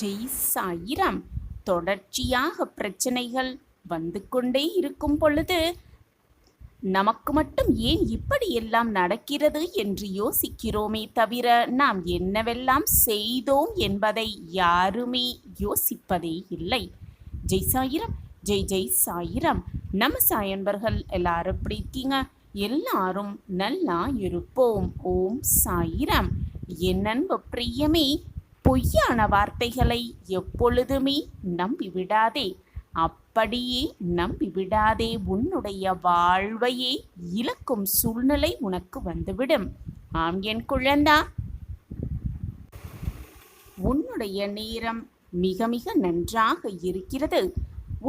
ஜெய் சாயிராம். தொடர்ச்சியாக பிரச்சனைகள் வந்து கொண்டே இருக்கும் பொழுது நமக்கு மட்டும் ஏன் இப்படியெல்லாம் நடக்கிறது என்று யோசிக்கிறோமே தவிர நாம் என்னவெல்லாம் செய்தோம் என்பதை யாருமே யோசிப்பதே இல்லை. ஜெய் சாயிராம். ஜெய் ஜெய் சாயிராம். நம்ம சாயன்பர்கள் எல்லாரும் எப்படி இருக்கீங்க? எல்லாரும் நல்லா இருப்போம். ஓம் சாயிராம். என் அன்பு பிரியமே, பொய்யான வார்த்தைகளை எப்பொழுதுமே நம்பிவிடாதே. அப்படியே நம்பிவிடாதே. உன்னுடைய வாழ்வையே இழக்கும் சூழ்நிலை உனக்கு வந்துவிடும். ஆம் என் குழந்தா, உன்னுடைய நேரம் மிக மிக நன்றாக இருக்கிறது.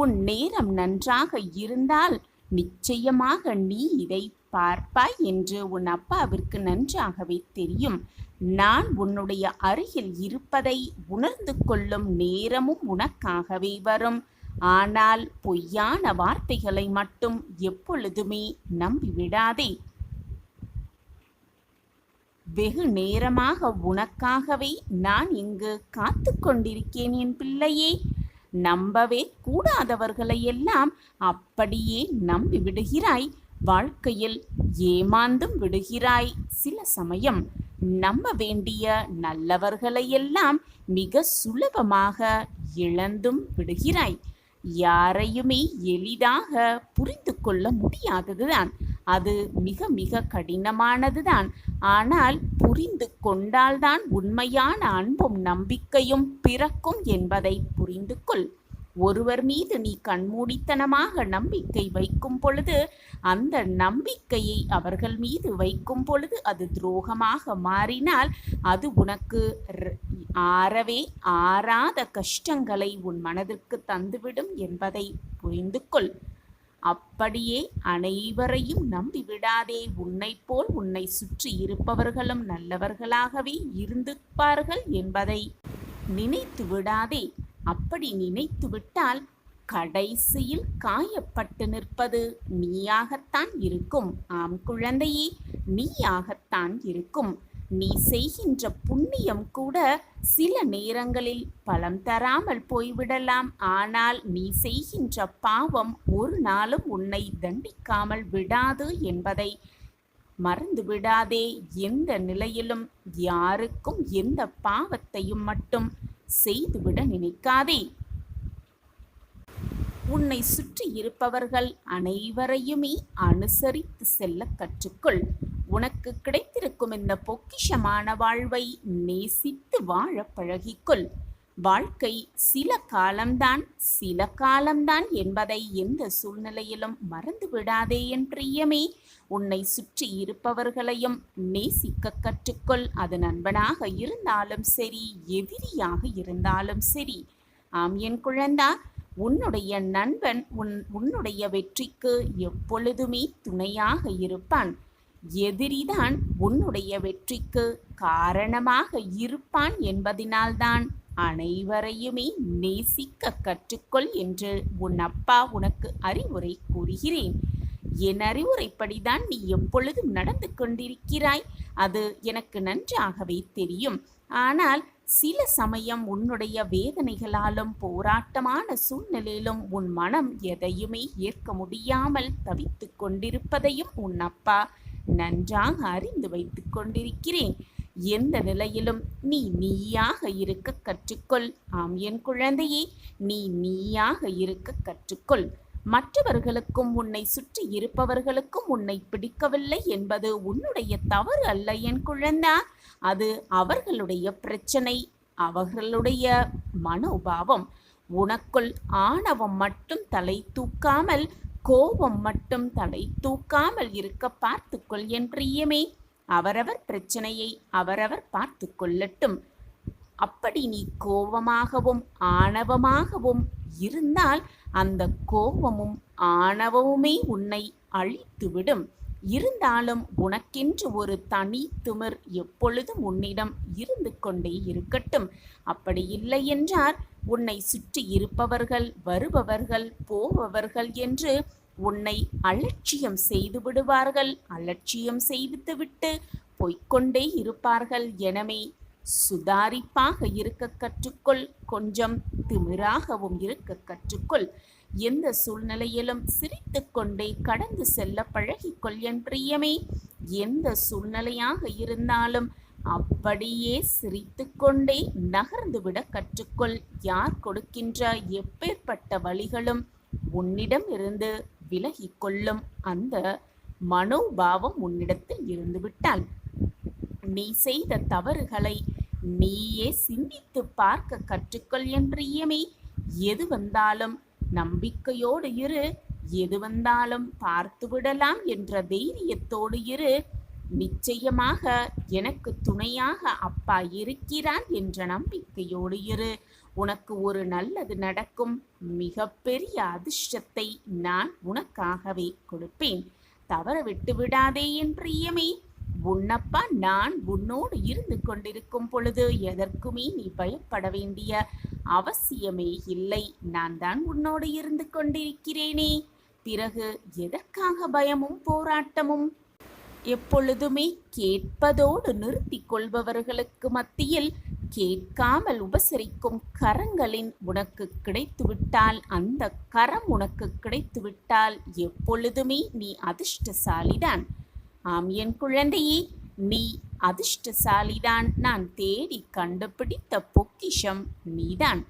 உன் நேரம் நன்றாக இருந்தால் நிச்சயமாக நீ இதை பார்ப்பாய் என்று உன் அப்பாவிற்கு நன்றாகவே தெரியும். நான் உன்னுடைய அருகில் இருப்பதை உணர்ந்து கொள்ளும் நேரமும் உனக்காகவே வரும். ஆனால் பொய்யான வார்த்தைகளை மட்டும் எப்பொழுதுமே நம்பிவிடாதே. வெகு நேரமாக உனக்காகவே நான் இங்கு காத்து கொண்டிருக்கேன் என் பிள்ளையே. நம்பவே கூடாதவர்களையெல்லாம் அப்படியே நம்பி விடுகிறாய். வாழ்க்கையில் ஏமாந்தும் விடுகிறாய். சில சமயம் நம்ப வேண்டிய நல்லவர்களையெல்லாம் மிக சுலபமாக இழந்தும் விடுகிறாய். யாரையுமே எளிதாக புரிந்து கொள்ள முடியாததுதான். அது மிக மிக கடினமானதுதான். ஆனால் புரிந்து கொண்டால்தான் உண்மையான அன்பும் நம்பிக்கையும் பிறக்கும் என்பதை புரிந்து கொள். ஒருவர் மீது நீ கண்மூடித்தனமாக நம்பிக்கை வைக்கும் பொழுது, அந்த நம்பிக்கையை அவர்கள் மீது வைக்கும் பொழுது அது துரோகமாக மாறினால் அது உனக்கு ஆறவே ஆறாத கஷ்டங்களை உன் மனதிற்கு தந்துவிடும் என்பதை புரிந்து கொள். அப்படியே அனைவரையும் நம்பிவிடாதே. உன்னை போல் உன்னை சுற்றி இருப்பவர்களும் நல்லவர்களாகவே இருந்திருப்பார்கள் என்பதை நினைத்து விடாதே. அப்படி நினைத்து விட்டால் கடைசியில் காயப்பட்டு நிற்பது நீயாகத்தான் இருக்கும். ஆம் குழந்தையே, நீயாகத்தான் இருக்கும். நீ செய்கின்ற புண்ணியம் கூட சில நேரங்களில் பலம் தராமல் போய்விடலாம். ஆனால் நீ செய்கின்ற பாவம் ஒரு நாளும் உன்னை தண்டிக்காமல் விடாது என்பதை மறந்து விடாதே. எந்த நிலையிலும் யாருக்கும் எந்த பாவத்தையும் மட்டும் செய்துவிட நினைக்காதே. உன்னை சுற்றி இருப்பவர்கள் அனைவரையுமே அனுசரித்து செல்ல கற்றுக்கொள். உனக்கு கிடைத்திருக்கும் இந்த பொக்கிஷமான வாழ்வை நேசித்து வாழ பழகிக்கொள். வாழ்க்கை சில காலம்தான் என்பதை எந்த சூழ்நிலையிலும் மறந்து விடாதே என் பிரியமே. உன்னை சுற்றி இருப்பவர்களையும் நேசிக்க கற்றுக்கொள். அது நண்பனாக இருந்தாலும் சரி, எதிரியாக இருந்தாலும் சரி. ஆம் என் குழந்தா, உன்னுடைய நண்பன் உன்னுடைய வெற்றிக்கு எப்பொழுதுமே துணையாக இருப்பான். எதிரிதான் உன்னுடைய வெற்றிக்கு காரணமாக இருப்பான் என்பதினால்தான் அனைவரையுமே நேசிக்க கற்றுக்கொள் என்று உன் அப்பா உனக்கு அறிவுரை கூறுகிறேன். என் அறிவுரைப்படிதான் நீ எப்பொழுதும் நடந்து கொண்டிருக்கிறாய். அது எனக்கு நன்றாகவே தெரியும். ஆனால் சில சமயம் உன்னுடைய வேதனைகளாலும் போராட்டமான சூழ்நிலையிலும் உன் மனம் எதையுமே ஏற்க முடியாமல் தவித்து கொண்டிருப்பதையும் உன் அப்பா நன்றாக அறிந்து வைத்து கொண்டிருக்கிறேன். எந்த நிலையிலும் நீ நீயாக இருக்க கற்றுக்கொள். ஆம் என் குழந்தையே, நீ நீயாக இருக்க கற்றுக்கொள். மற்றவர்களுக்கும் உன்னை சுற்றி இருப்பவர்களுக்கும் உன்னை பிடிக்கவில்லை என்பது உன்னுடைய தவறு அல்ல என் குழந்தா. அது அவர்களுடைய பிரச்சனை, அவர்களுடைய மனோபாவம். உனக்குள் ஆணவம் மட்டும் தலை தூக்காமல், கோபம் மட்டும் தலை தூக்காமல் இருக்க பார்த்துக்கொள் என் பிரியமே. அவரவர் பிரச்சனையை அவரவர் பார்த்து கொள்ளட்டும். அப்படி நீ கோபமாகவும் ஆணவமாகவும் இருந்தால் அந்த கோபமும் ஆணவமுமே உன்னை அழித்துவிடும். இருந்தாலும் உனக்கென்று ஒரு தனி திமிர் எப்பொழுதும் உன்னிடம் இருந்து கொண்டே இருக்கட்டும். அப்படி இல்லை என்றால் உன்னை சுற்றி இருப்பவர்கள், வருபவர்கள், போபவர்கள் என்று உன்னை அலட்சியம் செய்து விடுவார்கள். அலட்சியம் செய்துவிட்டு போய்க்கொண்டே இருப்பார்கள். எனவே சுதாரிப்பாக இருக்க கற்றுக்கொள். கொஞ்சம் திமிராகவும் இருக்க கற்றுக்கொள். எந்த சூழ்நிலையிலும் சிரித்துக்கொண்டே கடந்து செல்ல பழகிக்கொள் என் பிரியமே. எந்த சூழ்நிலையாக இருந்தாலும் அப்படியே சிரித்துக்கொண்டே நகர்ந்துவிட கற்றுக்கொள். யார் கொடுக்கின்ற எப்பேற்பட்ட வழிகளும் உன்னிடம் இருந்து விலகிக் கொள்ளும் அந்த மனோபாவம் உன்னிடத்தில் இருந்துவிட்டால் நீ செய்த தவறுகளை நீயே சிந்தித்து பார்க்க கற்றுக்கொள் என் பிரியமே. எது வந்தாலும் நம்பிக்கையோடு இரு. எது வந்தாலும் பார்த்து விடலாம் என்ற தைரியத்தோடு இரு. நிச்சயமாக எனக்கு துணையாக அப்பா இருக்கிறான் என்ற நம்பிக்கையோடு இரு. உனக்கு ஒரு நல்லது நடக்கும். மிகப்பெரிய அதிர்ஷ்டத்தை நான் உனக்காகவே கொடுப்பேன். தவற விட்டு விடாதே என் பிரியமே. உன்னப்பா நான் உன்னோடு இருந்து கொண்டிருக்கும் பொழுது எதற்குமே நீ பயப்பட வேண்டிய அவசியமே இல்லை. நான் தான் உன்னோடு இருந்து கொண்டிருக்கிறேனே. பிறகு எதற்காக பயமும் போராட்டமும்? எப்பொழுதுமே கேட்பதோடு நிறுத்தி கொள்பவர்களுக்கு மத்தியில் கேட்காமல் உபசரிக்கும் கரங்களின் உனக்கு கிடைத்துவிட்டால், அந்த கரம் உனக்கு கிடைத்துவிட்டால் எப்பொழுதுமே நீ அதிர்ஷ்டசாலிதான். ஆம் என் குழந்தையே, நீ அதிர்ஷ்டசாலிதான். நான் தேடி கண்டுபிடித்த பொக்கிஷம் நீதான்.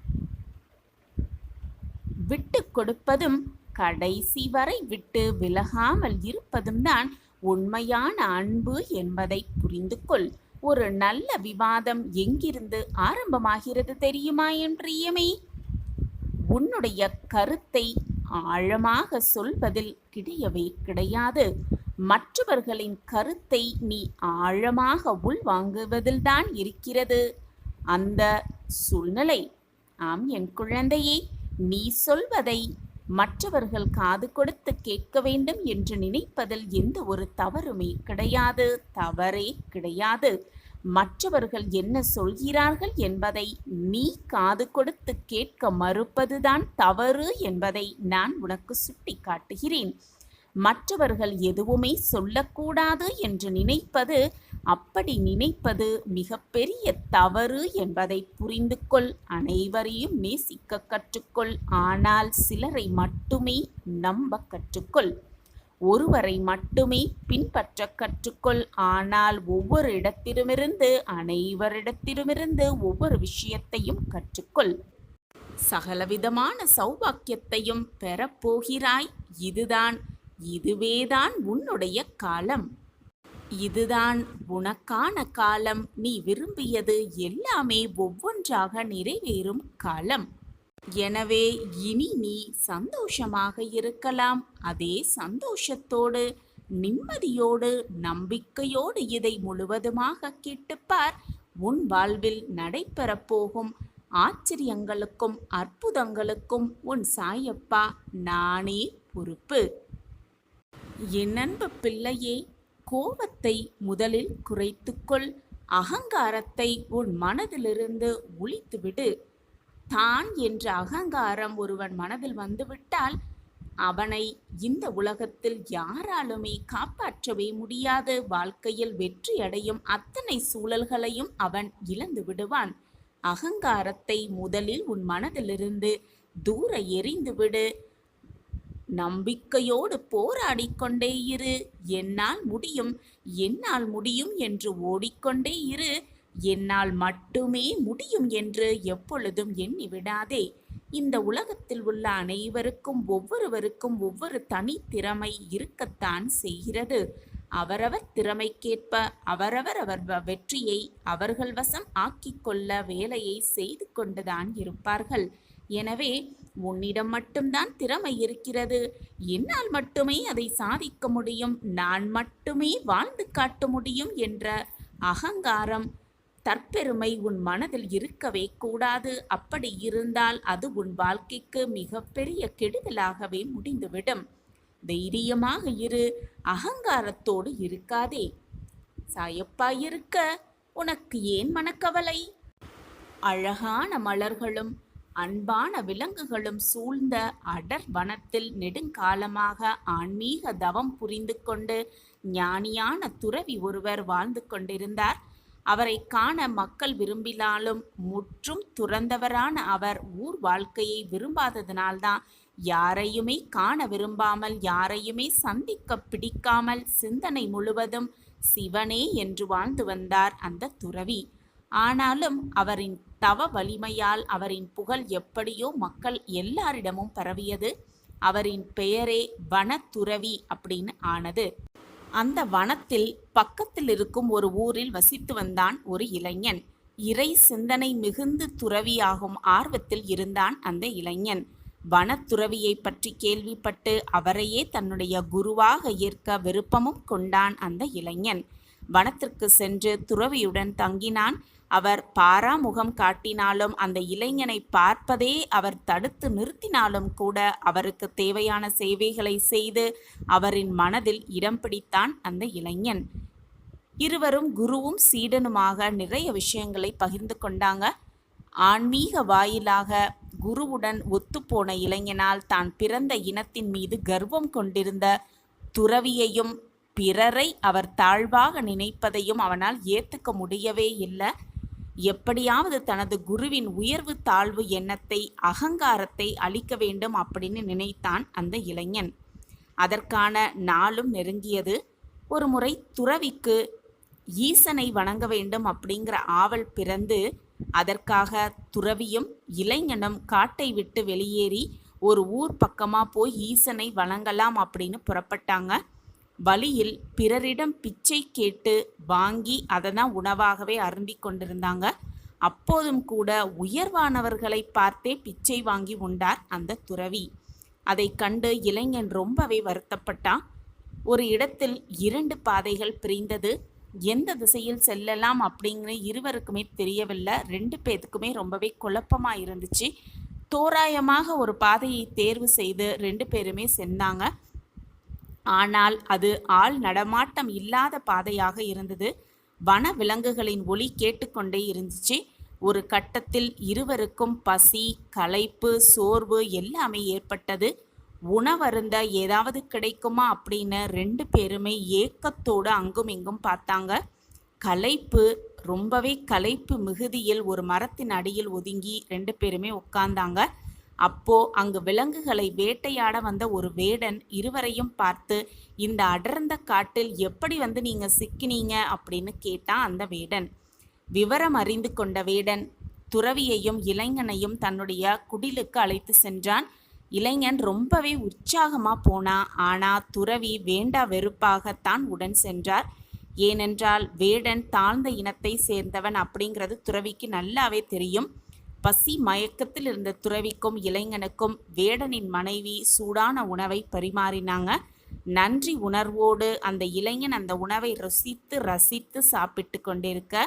விட்டு கொடுப்பதும் கடைசி வரை விட்டு விலகாமல் இருப்பதும் தான் உண்மையான அன்பு என்பதை புரிந்து கொள். ஒரு நல்ல விவாதம் எங்கிருந்து ஆரம்பமாகிறது தெரியுமா என் பிரியமே? உன்னுடைய கருத்தை ஆழமாக சொல்வதில் கிடையவே கிடையாது. மற்றவர்களின் கருத்தை நீ ஆழமாக உள்வாங்குவதில்தான் இருக்கிறது அந்த சூழ்நிலை. ஆம் என் குழந்தையே, நீ சொல்வதை மற்றவர்கள் காது கொடுத்து கேட்க வேண்டும் என்று நினைப்பதில் எந்த ஒரு தவறுமே கிடையாது. தவறே கிடையாது. மற்றவர்கள் என்ன சொல்கிறார்கள் என்பதை நீ காது கொடுத்து கேட்க மறுப்பதுதான் தவறு என்பதை நான் உனக்கு சுட்டி காட்டுகிறேன். மற்றவர்கள் எதுவுமே சொல்லக்கூடாது என்று நினைப்பது, அப்படி நினைப்பது மிகப்பெரிய தவறு என்பதை புரிந்து கொள். அனைவரையும் நேசிக்க கற்றுக்கொள். ஆனால் சிலரை மட்டுமே நம்ப கற்றுக்கொள். ஒருவரை மட்டுமே பின்பற்ற கற்றுக்கொள். ஆனால் ஒவ்வொரு இடத்திலுமிருந்து, அனைவரிடத்திலுமிருந்து ஒவ்வொரு விஷயத்தையும் கற்றுக்கொள். சகலவிதமான சௌபாக்கியத்தையும் பெறப்போகிறாய். இதுவேதான் உன்னுடைய காலம். இதுதான் உனக்கான காலம். நீ விரும்பியது எல்லாமே ஒவ்வொன்றாக நிறைவேறும் காலம். எனவே இனி நீ சந்தோஷமாக இருக்கலாம். அதே சந்தோஷத்தோடு, நிம்மதியோடு, நம்பிக்கையோடு இதை முழுவதுமாக கேட்டுப்பார். உன் வாழ்வில் நடைபெறப் போகும் ஆச்சரியங்களுக்கும் அற்புதங்களுக்கும் உன் சாயப்பா நானே பொறுப்பு. என் அன்பு பிள்ளையே, கோபத்தை முதலில் குறைத்துக்கொள். அகங்காரத்தை உன் மனதிலிருந்து ஒழித்துவிடு. தான் என்ற அகங்காரம் ஒருவன் மனதில் வந்துவிட்டால் அவனை இந்த உலகத்தில் யாராலுமே காப்பாற்றவே முடியாது. வாழ்க்கையில் வெற்றி அடையும் அத்தனை சூழல்களையும் அவன் இழந்து விடுவான். அகங்காரத்தை முதலில் உன் மனதிலிருந்து தூர எறிந்துவிடு. நம்பிக்கையோடு போராடிக்கொண்டே இரு. என்னால் முடியும், என்னால் முடியும் என்று ஓடிக்கொண்டே இரு. என்னால் மட்டுமே முடியும் என்று எப்பொழுதும் எண்ணி விடாதே. இந்த உலகத்தில் உள்ள அனைவருக்கும், ஒவ்வொருவருக்கும் ஒவ்வொரு தனி திறமை இருக்கத்தான் செய்கிறது. அவரவர் திறமைக்கேற்ப அவரவர் வெற்றியை அவர்கள் வசம் ஆக்கிக்கொள்ள வேலையை செய்து கொண்டுதான் இருப்பார்கள். எனவே உன்னிடம் மட்டும்தான் திறமை இருக்கிறது. என்னால் மட்டுமே அதை சாதிக்க முடியும், நான் மட்டுமே வாழ்ந்து காட்ட முடியும் என்ற அகங்காரம், தற்பெருமை உன் மனதில் இருக்கவே கூடாது. அப்படி இருந்தால் அது உன் வாழ்க்கைக்கு மிகப்பெரிய கெடுதலாகவே முடிந்துவிடும். தைரியமாக இரு. அகங்காரத்தோடு இருக்காதே. சாயப்பா இருக்க உனக்கு ஏன் மனக்கவலை? அழகான மலர்களும் அன்பான விலங்குகளும் சூழ்ந்த அடர் வனத்தில் நெடுங்காலமாக ஆன்மீக தவம் புரிந்து கொண்டு ஞானியான துறவி ஒருவர் வாழ்ந்து கொண்டிருந்தார். அவரை காண மக்கள் விரும்பினாலும் முற்றும் துறந்தவரான அவர் ஊர் வாழ்க்கையை விரும்பாததினால்தான் யாரையுமே காண விரும்பாமல், யாரையுமே சந்திக்க பிடிக்காமல் சிந்தனை முழுவதும் சிவனே என்று வாழ்ந்து வந்தார் அந்த துறவி. ஆனாலும் அவரின் தவ வலிமையால் அவரின் புகழ் எப்படியோ மக்கள் எல்லாரிடமும் பரவியது. அவரின் பெயரே வனத்துறவி அப்படின்னு ஆனது. அந்த வனத்தில் பக்கத்தில் இருக்கும் ஒரு ஊரில் வசித்து வந்தான் ஒரு இளைஞன். இறை சிந்தனை மிகுந்து துறவியாகும் ஆர்வத்தில் இருந்தான் அந்த இளைஞன். வனத்துறவியை பற்றி கேள்விப்பட்டு அவரையே தன்னுடைய குருவாக ஏற்க விருப்பமும் கொண்டான் அந்த இளைஞன். வனத்திற்கு சென்று துறவியுடன் தங்கினான். அவர் பாராமுகம் காட்டினாலும், அந்த இளைஞனை பார்ப்பதே அவர் தடுத்து நிறுத்தினாலும் கூட அவருக்கு தேவையான சேவைகளை செய்து அவரின் மனதில் இடம் பிடித்தான் அந்த இளைஞன். இருவரும் குருவும் சீடனுமாக நிறைய விஷயங்களை பகிர்ந்து கொண்டாங்க. ஆன்மீக வாயிலாக குருவுடன் ஒத்துப்போன இளைஞனால் தான் பிறந்த இனத்தின் மீது கர்வம் கொண்டிருந்த துறவியையும் பிறரை அவர் தாழ்வாக நினைப்பதையும் அவனால் ஏற்றுக்க முடியவே இல்லை. எப்படியாவது தனது குருவின் உயர்வு தாழ்வு எண்ணத்தை, அகங்காரத்தை அழிக்க வேண்டும் அப்படின்னு நினைத்தான் அந்த இளைஞன். அதற்கான நாளும் நெருங்கியது. ஒரு முறை துறவிக்கு ஈசனை வணங்க வேண்டும் அப்படிங்கிற ஆவல் பிறந்து, அதற்காக துறவியும் இளைஞனும் காட்டை விட்டு வெளியேறி ஒரு ஊர் பக்கமாக போய் ஈசனை வணங்கலாம் அப்படின்னு புறப்பட்டாங்க. வழியில் பிறரிடம் பிச்சை கேட்டு வாங்கி அதை தான் உணவாகவே அருந்தி கொண்டிருந்தாங்க. அப்போதும் கூட உயர்வானவர்களை பார்த்தே பிச்சை வாங்கி உண்டார் அந்த துறவி. அதை கண்டு இளைஞன் ரொம்பவே வருத்தப்பட்டான். ஒரு இடத்தில் 2 பாதைகள் பிரிந்தது. எந்த திசையில் செல்லலாம் அப்படிங்கிற இருவருக்குமே தெரியவில்லை. 2 பேத்துக்குமே ரொம்பவே குழப்பமாக இருந்துச்சு. தோராயமாக ஒரு பாதையை தேர்வு செய்து 2 பேருமே சென்றாங்க. ஆனால் அது ஆள் நடமாட்டம் இல்லாத பாதையாக இருந்தது. வன விலங்குகளின் ஒலி கேட்டுக்கொண்டே இருந்துச்சு. ஒரு கட்டத்தில் இருவருக்கும் பசி, களைப்பு, சோர்வு எல்லாமே ஏற்பட்டது. உணவருந்த ஏதாவது கிடைக்குமா அப்படின்னு 2 பேருமே ஏக்கத்தோடு அங்கும் இங்கும் பார்த்தாங்க. ரொம்பவே களைப்பு மிகுதியில் ஒரு மரத்தின் அடியில் ஒதுங்கி 2 பேருமே உட்கார்ந்தாங்க. அப்போ அங்கு விலங்குகளை வேட்டையாட வந்த ஒரு வேடன் இருவரையும் பார்த்து, இந்த அடர்ந்த காட்டில் எப்படி நீங்க சிக்கினீங்க அப்படின்னு கேட்டான் அந்த வேடன். விவரம் அறிந்து கொண்ட வேடன் துறவியையும் இளைஞனையும் தன்னுடைய குடிலுக்கு அழைத்து சென்றான். இளைஞன் ரொம்பவே உற்சாகமாக போனான். ஆனால் துறவி வேண்டா வெறுப்பாகத்தான் உடன் சென்றார். ஏனென்றால் வேடன் தாழ்ந்த இனத்தை சேர்ந்தவன் அப்படிங்கிறது துறவிக்கு நல்லாவே தெரியும். பசி மயக்கத்தில் இருந்த துறவிக்கும் இளைஞனுக்கும் வேடனின் மனைவி சூடான உணவை பரிமாறினாங்க. நன்றி உணர்வோடு அந்த இளைஞன் அந்த உணவை ருசித்து ரசித்து சாப்பிட்டு கொண்டிருக்க,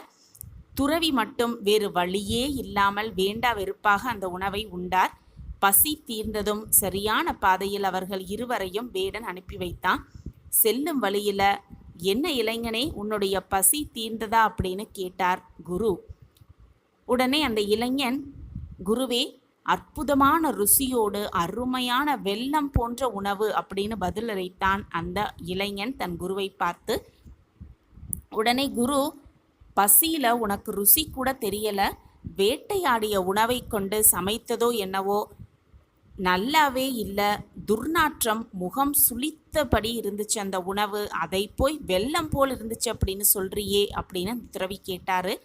துறவி மட்டும் வேறு வழியே இல்லாமல் வேண்டா வெறுப்பாக அந்த உணவை உண்டார். பசி தீர்ந்ததும் சரியான பாதையில் அவர்கள் இருவரையும் வேடன் அனுப்பி வைத்தான். செல்லும் வழியில, என்ன இளைஞனே, உன்னுடைய பசி தீர்ந்ததா அப்படின்னு கேட்டார் குரு. உடனே அந்த இளைஞன், குருவே, அற்புதமான ருசியோடு அருமையான வெல்லம் போன்ற உணவு அப்படின்னு பதிலளித்தான் அந்த இளைஞன் தன் குருவை பார்த்து. உடனே குரு, பசியில உனக்கு ருசி கூட தெரியல, வேட்டையாடிய உணவை கொண்டு சமைத்ததோ என்னவோ நல்லாவே இல்லை, துர்நாற்றம், முகம் சுளித்தபடி இருந்துச்சு அந்த உணவு, அதை போய் வெல்லம் போல் இருந்துச்சு அப்படின்னு சொல்றியே அப்படின்னு துறவி கேட்டாரு.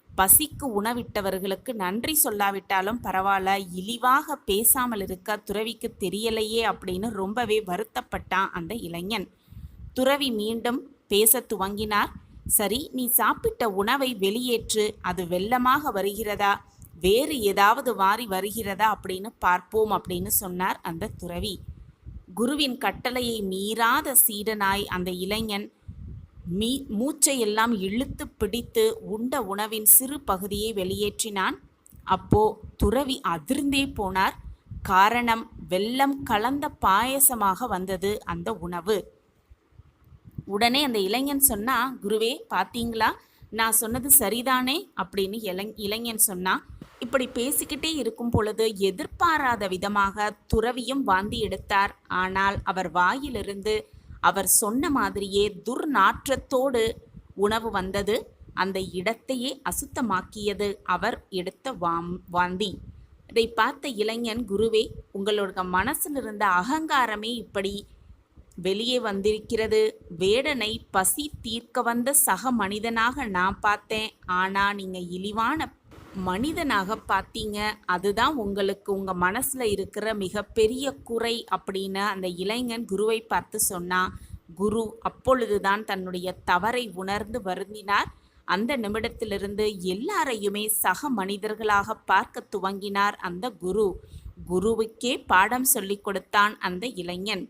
பசிக்கு உணவிட்டவர்களுக்கு நன்றி சொல்லாவிட்டாலும் பரவாயில்ல, இழிவாக பேசாமல் இருக்க துறவிக்கு தெரியலையே அப்படின்னு ரொம்பவே வருத்தப்பட்டான் அந்த இளைஞன். துறவி மீண்டும் பேச துவங்கினார். சரி, நீ சாப்பிட்ட உணவை வெளியேற்று, அது வெல்லமாக வருகிறதா, வேறு ஏதாவது வாரி வருகிறதா அப்படின்னு பார்ப்போம் அப்படின்னு சொன்னார் அந்த துறவி. குருவின் கட்டளையை மீறாத சீடனாய் அந்த இளைஞன் மூச்சையெல்லாம் இழுத்து பிடித்து உண்ட உணவின் சிறு பகுதியை வெளியேற்றினான். அப்போ துறவி அதிர்ந்தே போனார். காரணம், வெல்லம் கலந்த பாயசமாக வந்தது அந்த உணவு. உடனே அந்த இளைஞன் சொன்னா, குருவே பார்த்தீங்களா, நான் சொன்னது சரிதானே அப்படின்னு இளைஞன் சொன்னா. இப்படி பேசிக்கிட்டே இருக்கும் பொழுது எதிர்பாராத விதமாக துறவியும் வாந்தி எடுத்தார். ஆனால் அவர் வாயிலிருந்து அவர் சொன்ன மாதிரியே துர்நாற்றத்தோடு உணவு வந்தது. அந்த இடத்தையே அசுத்தமாக்கியது அவர் எடுத்த வாந்தி. இதை பார்த்த இளைஞன், குருவே, உங்களோட மனசில் இருந்த அகங்காரமே இப்படி வெளியே வந்திருக்கிறது. வேடனை பசி தீர்க்க வந்த சக மனிதனாக நான் பார்த்தேன். ஆனால் நீங்கள் இழிவான மனிதனாக பார்த்தீங்க. அதுதான் உங்களுக்கு உங்கள் மனசில் இருக்கிற மிகப்பெரிய குறை அப்படின்னு அந்த இளைஞன் குருவை பார்த்து சொன்னான். குரு அப்பொழுதுதான் தன்னுடைய தவறை உணர்ந்து வருந்தினார். அந்த நிமிடத்திலிருந்து எல்லாரையுமே சக மனிதர்களாக பார்க்க துவங்கினார் அந்த குரு. குருவுக்கே பாடம் சொல்லிக் கொடுத்தான் அந்த இளைஞன்.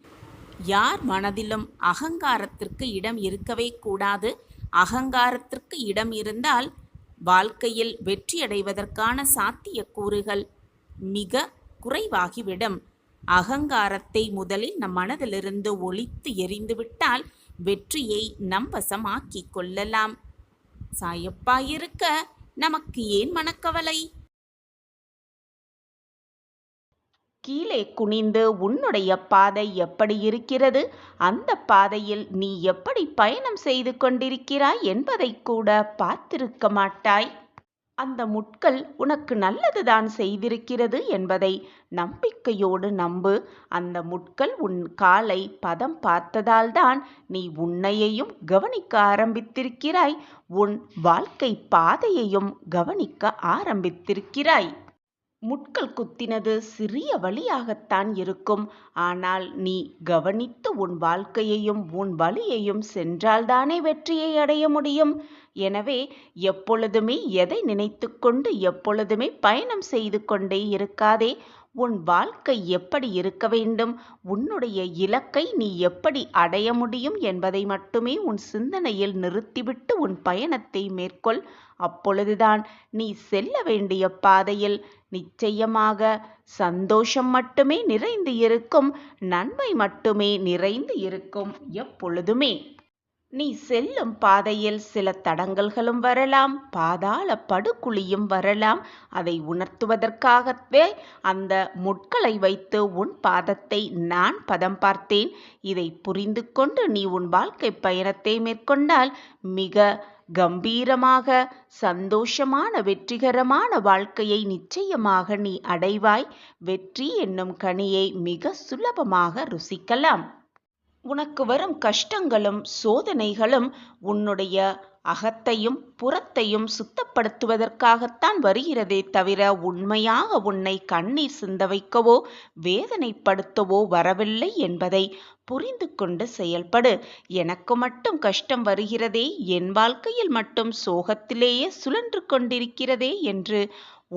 யார் மனதிலும் அகங்காரத்திற்கு இடம் இருக்கவே கூடாது. அகங்காரத்திற்கு இடம் இருந்தால் வாழ்க்கையில் வெற்றியடைவதற்கான சாத்தியக்கூறுகள் மிக குறைவாகிவிடும். அகங்காரத்தை முதலில் நம் மனதிலிருந்து ஒழித்து எறிந்துவிட்டால் வெற்றியை நம் வசமாக்கிக் கொள்ளலாம். சாயப்பா இருக்க நமக்கு ஏன் மனக்கவலை? கீழே குனிந்து உன்னுடைய பாதை எப்படி இருக்கிறது, அந்த பாதையில் நீ எப்படி பயணம் செய்து கொண்டிருக்கிறாய் என்பதை கூட பார்த்திருக்க மாட்டாய். அந்த முட்கள் உனக்கு நல்லதுதான் செய்திருக்கிறது என்பதை நம்பிக்கையோடு நம்பு. அந்த முட்கள் உன் காலை பதம் பார்த்ததால்தான் நீ உன்னையையும் கவனிக்க ஆரம்பித்திருக்கிறாய், உன் வாழ்க்கை பாதையையும் கவனிக்க ஆரம்பித்திருக்கிறாய். முட்கள் குத்தினது சிறிய வழியாகத்தான் இருக்கும். ஆனால் நீ கவனித்து உன் வாழ்க்கையையும் உன் வழியையும் சென்றால்தானே வெற்றியை அடைய முடியும். எனவே எப்பொழுதுமே எதை நினைத்து கொண்டு எப்பொழுதுமே பயணம் செய்து கொண்டே இருக்காதே. உன் வாழ்க்கை எப்படி இருக்க வேண்டும், உன்னுடைய இலக்கை நீ எப்படி அடைய முடியும் என்பதை மட்டுமே உன் சிந்தனையில் நிறுத்திவிட்டு உன் பயணத்தை மேற்கொள். அப்பொழுதுதான் நீ செல்ல வேண்டிய பாதையில் நிச்சயமாக சந்தோஷம் மட்டுமே நிறைந்து இருக்கும், நன்மை மட்டுமே நிறைந்து இருக்கும். எப்பொழுதுமே நீ செல்லும் பாதையில் சில தடங்கல்களும் வரலாம், பாதாள படுகுழியும் வரலாம். அதை உணர்த்துவதற்காகவே அந்த முட்களை வைத்து உன் பாதத்தை நான் பதம் பார்த்தேன். இதை புரிந்து கொண்டு நீ உன் வாழ்க்கை பயணத்தை மேற்கொண்டால் மிக கம்பீரமாக சந்தோஷமான வெற்றிகரமான வாழ்க்கையை நிச்சயமாக நீ அடைவாய். வெற்றி என்னும் கனியை மிக சுலபமாக ருசிக்கலாம். உனக்கு வரும் கஷ்டங்களும் சோதனைகளும் உன்னுடைய அகத்தையும் புறத்தையும் சுத்தப்படுத்துவதற்காகத்தான் வருகிறதே தவிர உண்மையாக உன்னை கண்ணீர் சிந்த வைக்கவோ வேதனைப்படுத்தவோ வரவில்லை என்பதை புரிந்து கொண்டு செயல்படு. எனக்கு மட்டும் கஷ்டம் வருகிறதே, என் வாழ்க்கையில் மட்டும் சோகத்திலேயே சுழன்று கொண்டிருக்கிறதே என்று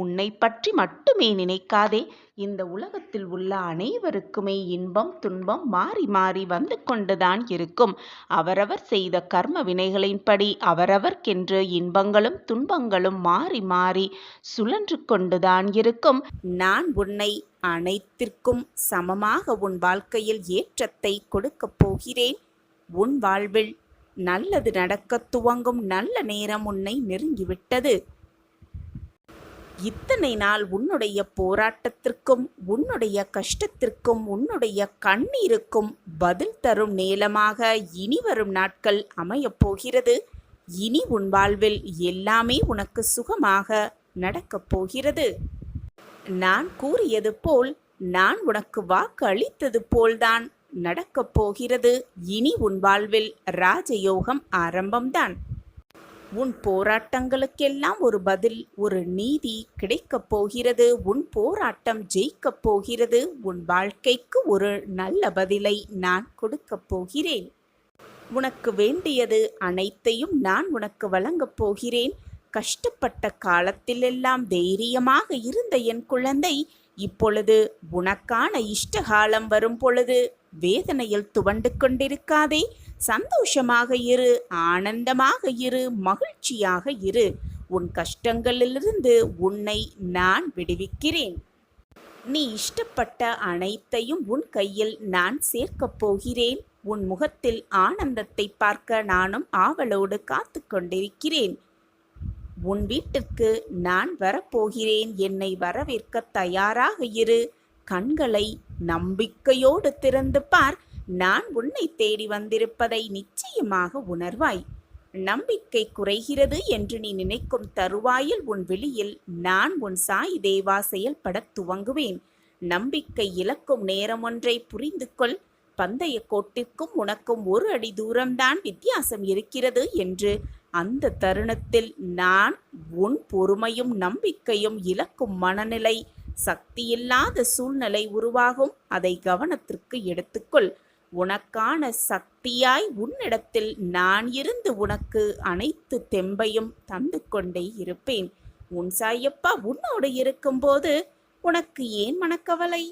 உன்னை பற்றி மட்டுமே நினைக்காதே. இந்த உலகத்தில் உள்ள அனைவருக்குமே இன்பம் துன்பம் மாறி மாறி வந்து கொண்டுதான் இருக்கும். அவரவர் செய்த கர்ம வினைகளின்படி அவரவர்க்கென்று இன்பங்களும் துன்பங்களும் மாறி மாறி சுழன்று கொண்டுதான் இருக்கும். நான் உன்னை அனைத்திற்கும் சமமாக உன் வாழ்க்கையில் ஏற்றத்தை கொடுக்கப் போகிறேன். உன் வாழ்வில் நல்லது நடக்க துவங்கும் நல்ல நேரம் உன்னை நெருங்கிவிட்டது. இத்தனை நாள் உன்னுடைய போராட்டத்திற்கும் உன்னுடைய கஷ்டத்திற்கும் உன்னுடைய கண்ணீருக்கும் பதில் தரும் நேரமாக இனி வரும் நாட்கள் அமையப் போகிறது. இனி உன் வாழ்வில் எல்லாமே உனக்கு சுகமாக நடக்கப் போகிறது. நான் கூறியது போல், நான் உனக்கு வாக்கு அளித்தது போல்தான் நடக்கப் போகிறது. இனி உன் வாழ்வில் ராஜயோகம் ஆரம்பம்தான். உன் போராட்டங்களுக்கெல்லாம் ஒரு பதில், ஒரு நீதி கிடைக்கப் போகிறது. உன் போராட்டம் ஜெயிக்கப் போகிறது. உன் வாழ்க்கைக்கு ஒரு நல்ல பதிலை நான் கொடுக்கப் போகிறேன். உனக்கு வேண்டியது அனைத்தையும் நான் உனக்கு வழங்கப் போகிறேன். கஷ்டப்பட்ட காலத்திலெல்லாம் தைரியமாக இருந்த என் குழந்தை, இப்பொழுது உனக்கான இஷ்டகாலம் வரும் பொழுது வேதனையில் துவண்டு கொண்டிருக்காதே. சந்தோஷமாக இரு, ஆனந்தமாக இரு, மகிழ்ச்சியாக இரு. உன் கஷ்டங்களிலிருந்து உன்னை நான் விடுவிக்கிறேன். நீ இஷ்டப்பட்ட அனைத்தையும் உன் கையில் நான் சேர்க்கப் போகிறேன். உன் முகத்தில் ஆனந்தத்தை பார்க்க நானும் ஆவலோடு காத்து கொண்டிருக்கிறேன். உன் வீட்டிற்கு நான் வரப்போகிறேன். என்னை வரவேற்க தயாராக இரு. கண்களை நம்பிக்கையோடு திறந்து பார். நான் உன்னை தேடி வந்திருப்பதை நிச்சயமாக உணர்வாய். நம்பிக்கை குறைகிறது என்று நீ நினைக்கும் தருவாயில் உன் வெளியில் நான் உன் சாய் தேவா செயல்படத் துவங்குவேன். நம்பிக்கை இழக்கும் நேரம் ஒன்றை புரிந்து கொள். பந்தய கோட்டிற்கும் உனக்கும் 1 அடி தூரம்தான் வித்தியாசம் இருக்கிறது என்று அந்த தருணத்தில் நான் உன் பொறுமையும் நம்பிக்கையும் இழக்கும் மனநிலை, சக்தியில்லாத சூழ்நிலை உருவாகும். அதை கவனத்திற்கு எடுத்துக்கொள். உனக்கான சக்தியாய் உன்னிடத்தில் நான் இருந்து உனக்கு அனைத்து தெம்பையும் தந்து கொண்டே இருப்பேன். உன் சாயப்பா உன்னோடு இருக்கும்போது உனக்கு ஏன் மனக்கவலை?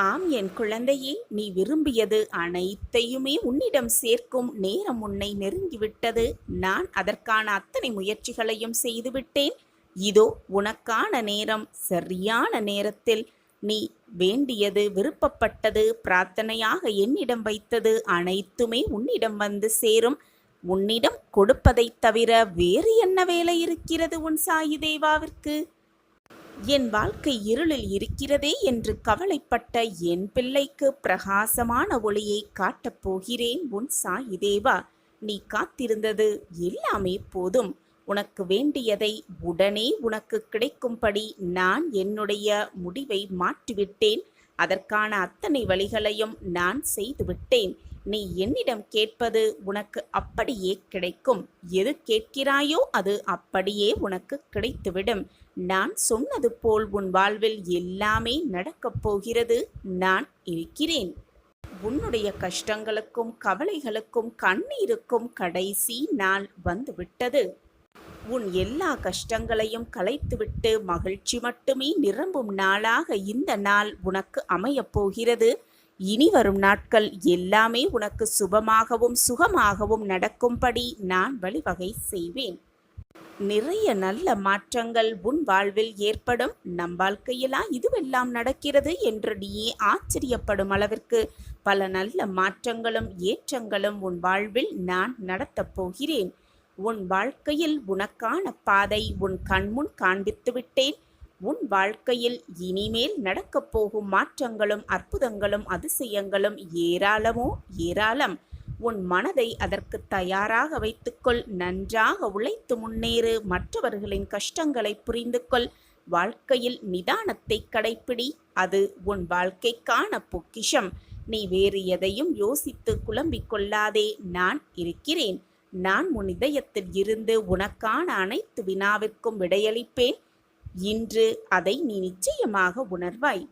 ஆம் என் குழந்தையே, நீ விரும்பியது அனைத்தையுமே உன்னிடம் சேர்க்கும் நேரம் உன்னை நெருங்கிவிட்டது. நான் அதற்கான அத்தனை முயற்சிகளையும் செய்துவிட்டேன். இதோ உனக்கான நேரம். சரியான நேரத்தில் நீ வேண்டியது, விருப்பப்பட்டது, பிரார்த்தனையாக என்னிடம் வைத்தது அனைத்துமே உன்னிடம் வந்து சேரும். உன்னிடம் கொடுப்பதைத் தவிர வேறு என்ன வேலை இருக்கிறது உன் சாயி தேவாவிற்கு? என் வாழ்க்கை இருளில் இருக்கிறதே என்று கவலைப்பட்ட என் பிள்ளைக்கு பிரகாசமான ஒளியை காட்டப் போகிறேன் உன் சாயி தேவா. நீ காத்திருந்தது எல்லாமே போதும். உனக்கு வேண்டியதை உடனே உனக்கு கிடைக்கும்படி நான் என்னுடைய முடிவை மாற்றிவிட்டேன். அதற்கான அத்தனை வழிகளையும் நான் செய்துவிட்டேன். நீ என்னிடம் கேட்பது உனக்கு அப்படியே கிடைக்கும். எது கேட்கிறாயோ அது அப்படியே உனக்கு கிடைத்துவிடும். நான் சொன்னது போல் உன் வாழ்வில் எல்லாமே நடக்கப் போகிறது. நான் இருக்கிறேன். உன்னுடைய கஷ்டங்களுக்கும் கவலைகளுக்கும் கண்ணீருக்கும் கடைசி நாள் வந்துவிட்டது. உன் எல்லா கஷ்டங்களையும் களைத்துவிட்டு மகிழ்ச்சி மட்டுமே நிரம்பும் நாளாக இந்த நாள் உனக்கு அமையப் போகிறது. இனி வரும் நாட்கள் எல்லாமே உனக்கு சுபமாகவும் சுகமாகவும் நடக்கும்படி நான் வழிவகை செய்வேன். நிறைய நல்ல மாற்றங்கள் உன் வாழ்வில் ஏற்படும். நம் வாழ்க்கையிலா இதுவெல்லாம் நடக்கிறது என்று நீயே ஆச்சரியப்படும் அளவிற்கு பல நல்ல மாற்றங்களும் ஏற்றங்களும் உன் வாழ்வில் நான் நடத்தப் போகிறேன். உன் வாழ்க்கையில் உனக்கான பாதை உன் கண்முன் காண்பித்து விட்டேன். உன் வாழ்க்கையில் இனிமேல் நடக்கப் போகும் மாற்றங்களும் அற்புதங்களும் அதிசயங்களும் ஏராளமோ ஏராளம். உன் மனதை அதற்கு தயாராக வைத்துக்கொள். நன்றாக உழைத்து முன்னேறு. மற்றவர்களின் கஷ்டங்களை புரிந்து கொள். வாழ்க்கையில் நிதானத்தை கடைப்பிடி. அது உன் வாழ்க்கைக்கான பொக்கிஷம். நீ வேறு எதையும் யோசித்து குழம்பிக் கொள்ளாதே. நான் இருக்கிறேன். நான் உன் இதயத்தில் இருந்து உனக்கான அனைத்து வினாவிற்கும் விடையளிப்பேன். இன்று அதை நீ நிச்சயமாக உணர்வாய்.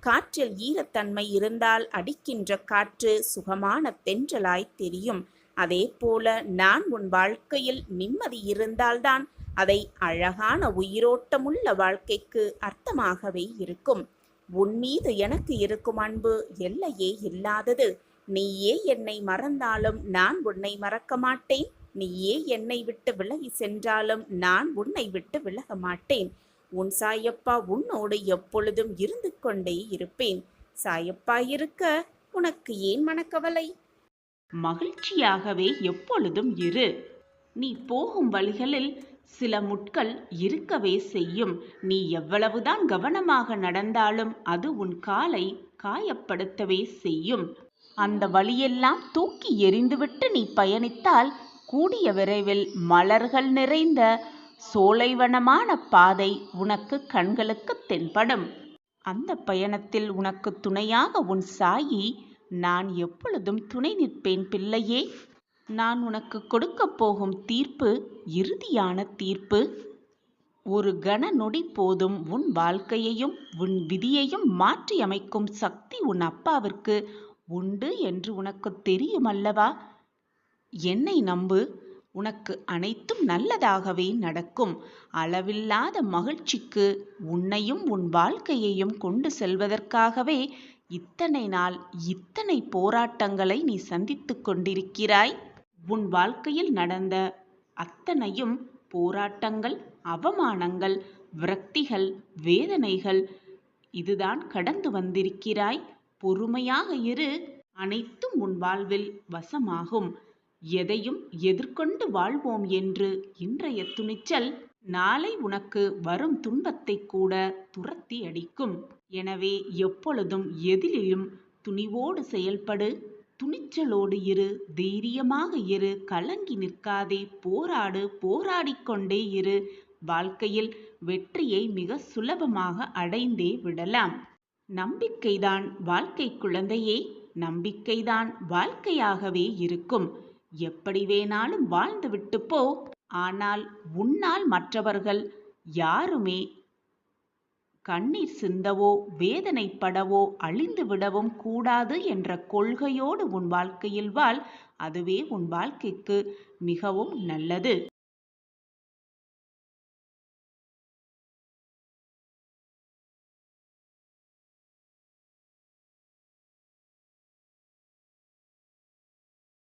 காற்றில் ஈரத்தன்மை இருந்தால் அடிக்கின்ற காற்று சுகமான தென்றலாய் தெரியும். அதே போல நான் உன் வாழ்க்கையில் நிம்மதி இருந்தால்தான் அதை அழகான உயிரோட்டமுள்ள வாழ்க்கைக்கு அர்த்தமாகவே இருக்கும். உன் மீது எனக்கு இருக்கும் அன்பு எல்லையே இல்லாதது. நீயே என்னை மறந்தாலும் நான் உன்னை மறக்க மாட்டேன். நீயே என்னை விட்டு விலகி சென்றாலும் நான் உன்னை விட்டு விலக மாட்டேன். உன் சாயப்பா உன்னோடு எப்பொழுதும் இருந்து கொண்டே இருப்பேன். சாயப்பா இருக்க உனக்கு ஏன் மனக்கவலை? மகிழ்ச்சியாகவே எப்பொழுதும் இரு. நீ போகும் வழிகளில் சில முட்கள் இருக்கவே செய்யும். நீ எவ்வளவுதான் கவனமாக நடந்தாலும் அது உன் காலை காயப்படுத்தவே செய்யும். அந்த வழியெல்லாம் தூக்கி எறிந்துவிட்டு நீ பயணித்தால் கூடிய விரைவில் மலர்கள் நிறைந்த சோலைவனமான பாதை உனக்கு கண்களுக்கு தென்படும். அந்த பயணத்தில் உனக்கு துணையாக உன் சாயி நான் எப்பொழுதும் துணை நிற்பேன் பிள்ளையே. நான் உனக்கு கொடுக்கப் போகும் தீர்ப்பு இறுதியான தீர்ப்பு. ஒரு கன நொடி போதும் உன் வாழ்க்கையையும் உன் விதியையும் மாற்றி அமைக்கும் சக்தி உன் அப்பாவிற்கு உண்டு என்று உனக்கு தெரியும் அல்லவா? என்னை நம்பு. உனக்கு அனைத்தும் நல்லதாகவே நடக்கும். அளவில்லாத மகிழ்ச்சிக்கு உன்னையும் உன் வாழ்க்கையையும் கொண்டு செல்வதற்காகவே இத்தனை நாள் இத்தனை போராட்டங்களை நீ சந்தித்து கொண்டிருக்கிறாய். உன் வாழ்க்கையில் நடந்த அத்தனையும் போராட்டங்கள், அவமானங்கள், விரக்திகள், வேதனைகள், இதுதான் கடந்து வந்திருக்கிறாய். பொறுமையாக இரு. அனைத்தும் உன் வாழ்வில் வசமாகும். எதையும் எதிர்கொண்டு வாழ்வோம் என்று இன்றைய துணிச்சல் நாளை உனக்கு வரும் துன்பத்தை கூட துரத்தி அடிக்கும். எனவே எப்பொழுதும் எதிலும் துணிவோடு செயல்படு. துணிச்சலோடு இரு, தைரியமாக இரு, கலங்கி நிற்காதே, போராடு, போராடிக்கொண்டே இரு. வாழ்க்கையில் வெற்றியை மிக சுலபமாக அடைந்தே விடலாம். நம்பிக்கைதான் வாழ்க்கை குழந்தையே, நம்பிக்கைதான் வாழ்க்கையாகவே இருக்கும். எப்படி வேணாலும் வாழ்ந்துவிட்டு போ, ஆனால் உன்னால் மற்றவர்கள் யாருமே கண்ணீர் சிந்தவோ வேதனைப்படவோ அழிந்து விடவும் கூடாது என்ற கொள்கையோடு உன் வாழ்க்கையில் வாழ். அதுவே உன் வாழ்க்கைக்கு மிகவும் நல்லது.